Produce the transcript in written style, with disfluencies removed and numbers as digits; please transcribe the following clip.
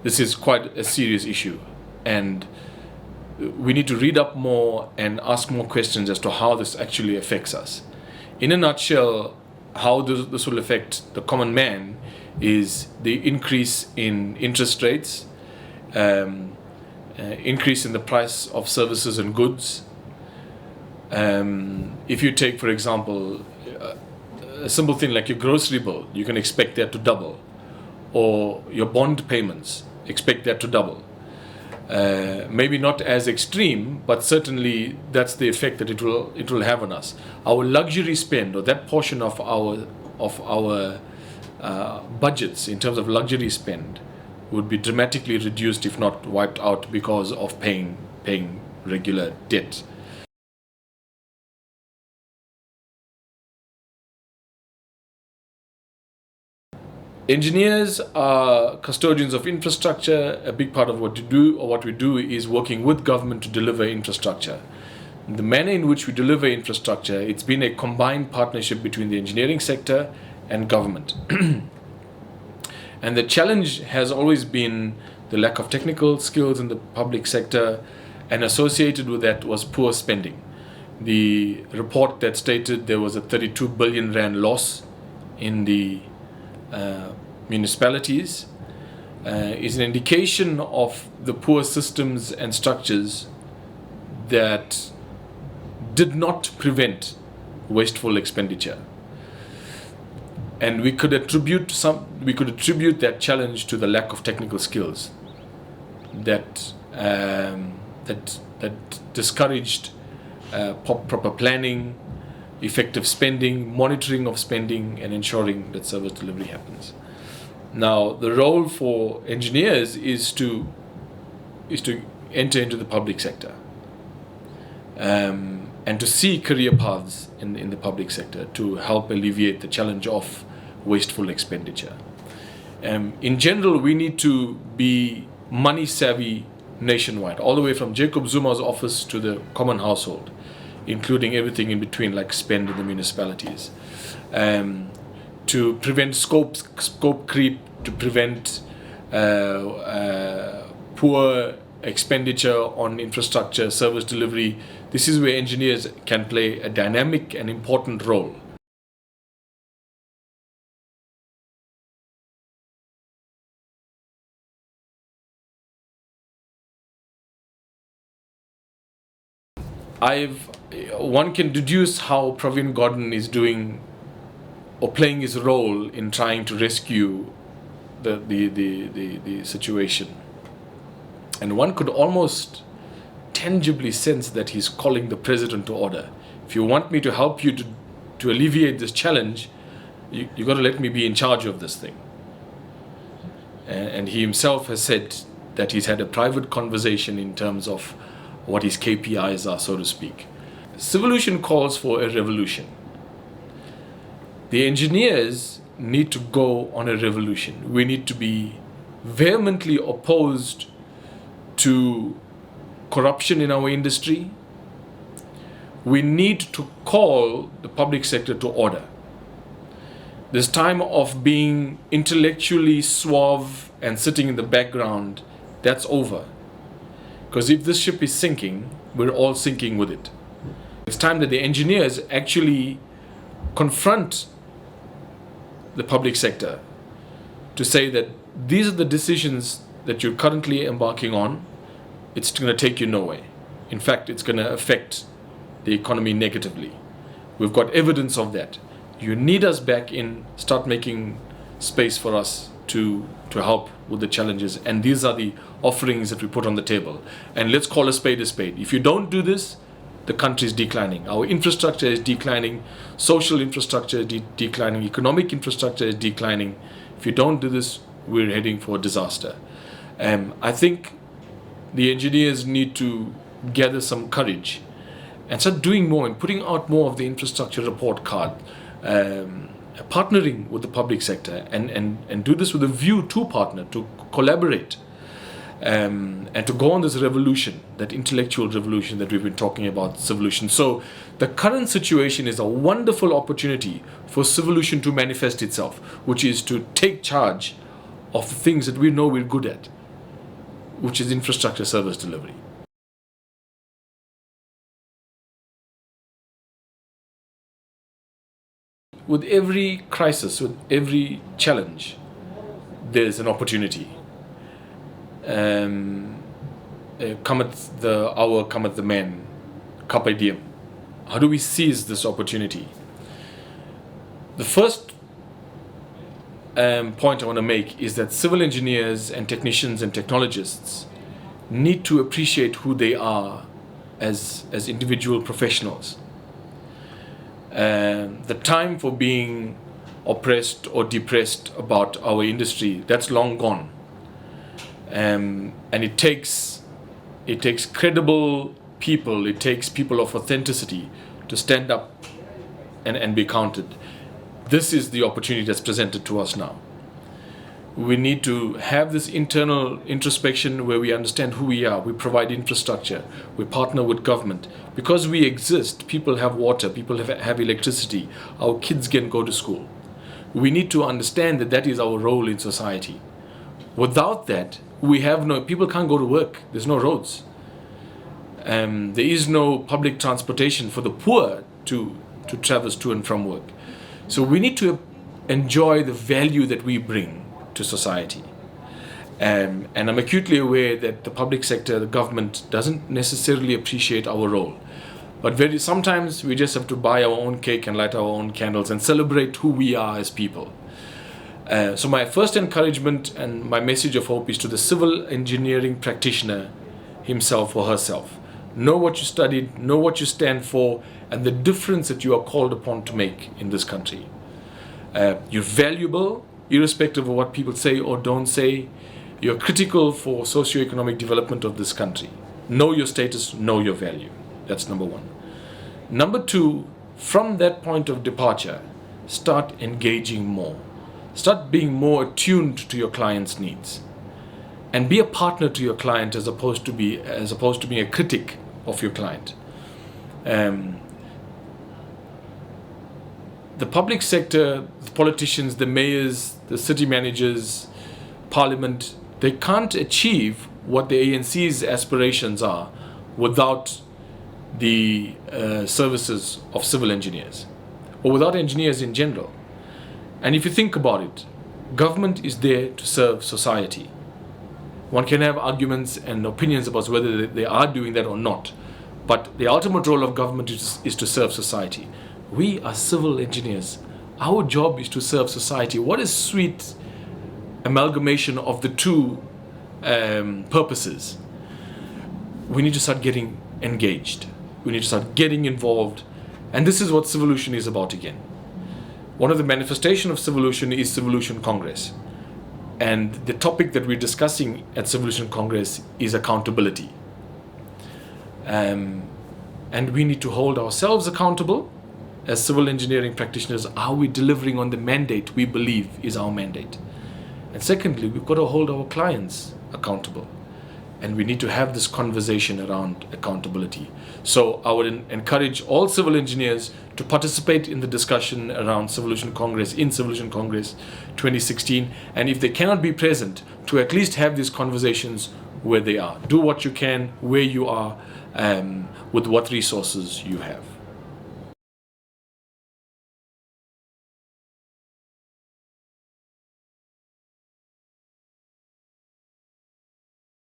this is quite a serious issue, and we need to read up more and ask more questions as to how this actually affects us. In a nutshell, how this will affect the common man is the increase in interest rates, increase in the price of services and goods. If you take, for example, a simple thing like your grocery bill, you can expect that to double, or your bond payments, expect that to double. Maybe not as extreme, but certainly that's the effect that it will have on us. Our luxury spend, or that portion of our budgets in terms of luxury spend, would be dramatically reduced, if not wiped out, because of paying regular debt. Engineers are custodians of infrastructure. A big part of what we do is working with government to deliver infrastructure. The manner in which we deliver infrastructure, it's been a combined partnership between the engineering sector and government. And the challenge has always been the lack of technical skills in the public sector, and associated with that was poor spending. The report that stated there was a 32 billion rand loss in the municipalities is an indication of the poor systems and structures that did not prevent wasteful expenditure. And we could attribute that challenge to the lack of technical skills that discouraged proper planning, effective spending, monitoring of spending, and ensuring that service delivery happens. Now, the role for engineers is to enter into the public sector and to see career paths in the public sector to help alleviate the challenge of wasteful expenditure. In general, we need to be money savvy nationwide, all the way from Jacob Zuma's office to the common household, including everything in between, like spend in the municipalities, to prevent scope creep, to prevent poor expenditure on infrastructure, service delivery. This is where engineers can play a dynamic and important role. One can deduce how Pravin Gordhan is doing or playing his role in trying to rescue the situation. And one could almost tangibly sense that he's calling the president to order. If you want me to help you to alleviate this challenge, you got to let me be in charge of this thing. And he himself has said that he's had a private conversation in terms of what his KPIs are, so to speak. Civilution calls for a revolution. The engineers need to go on a revolution. We need to be vehemently opposed to corruption in our industry. We need to call the public sector to order. This time of being intellectually suave and sitting in the background, that's over. Because if this ship is sinking, we're all sinking with it. It's time that the engineers actually confront the public sector to say that these are the decisions that you're currently embarking on. It's going to take you nowhere. In fact, it's going to affect the economy negatively. We've got evidence of that. You need us back in, start making space for us to help with the challenges. And these are the offerings that we put on the table. And let's call a spade a spade. If you don't do this, the country is declining. Our infrastructure is declining. Social infrastructure is declining. Economic infrastructure is declining. If you don't do this, we're heading for a disaster. I think the engineers need to gather some courage and start doing more and putting out more of the infrastructure report card, partnering with the public sector and do this with a view to partner, to collaborate, and to go on this revolution, that intellectual revolution that we've been talking about, Civilution. So the current situation is a wonderful opportunity for Civilution to manifest itself, which is to take charge of the things that we know we're good at, which is infrastructure service delivery. With every crisis, with every challenge, there's an opportunity. Cometh the hour, cometh the man. Carpe Diem. How do we seize this opportunity? The first point I want to make is that civil engineers and technicians and technologists need to appreciate who they are as individual professionals. The time for being oppressed or depressed about our industry, that's long gone. And it takes credible people, it takes people of authenticity to stand up and be counted. This is the opportunity that's presented to us now. We need to have this internal introspection where we understand who we are. We provide infrastructure. We partner with government. Because we exist, people have water, people have electricity. Our kids can go to school. We need to understand that that is our role in society. Without that, people can't go to work. There's no roads. There is no public transportation for the poor to traverse to and from work. So we need to enjoy the value that we bring to society. And I'm acutely aware that the public sector, the government, doesn't necessarily appreciate our role. But sometimes we just have to buy our own cake and light our own candles and celebrate who we are as people. So my first encouragement and my message of hope is to the civil engineering practitioner himself or herself. Know what you studied, know what you stand for, and the difference that you are called upon to make in this country. You're valuable, irrespective of what people say or don't say. You're critical for socio-economic development of this country. Know your status, know your value. That's number one. Number two, from that point of departure, start engaging more. Start being more attuned to your client's needs. And be a partner to your client as opposed to being a critic of your client. The public sector, the politicians, the mayors, the city managers, parliament, they can't achieve what the ANC's aspirations are without the services of civil engineers, or without engineers in general. And if you think about it, government is there to serve society. One can have arguments and opinions about whether they are doing that or not, but the ultimate role of government is to serve society. We are civil engineers. Our job is to serve society. What a sweet amalgamation of the two purposes. We need to start getting engaged. We need to start getting involved. And this is what Civilution is about again. One of the manifestations of Civilution is Civilution Congress. And the topic that we're discussing at Civilution Congress is accountability. And we need to hold ourselves accountable. As civil engineering practitioners, are we delivering on the mandate we believe is our mandate? And secondly, we've got to hold our clients accountable. And we need to have this conversation around accountability. So I would encourage all civil engineers to participate in the discussion around Civilution Congress, in Civilution Congress 2016. And if they cannot be present, to at least have these conversations where they are. Do what you can, where you are, with what resources you have.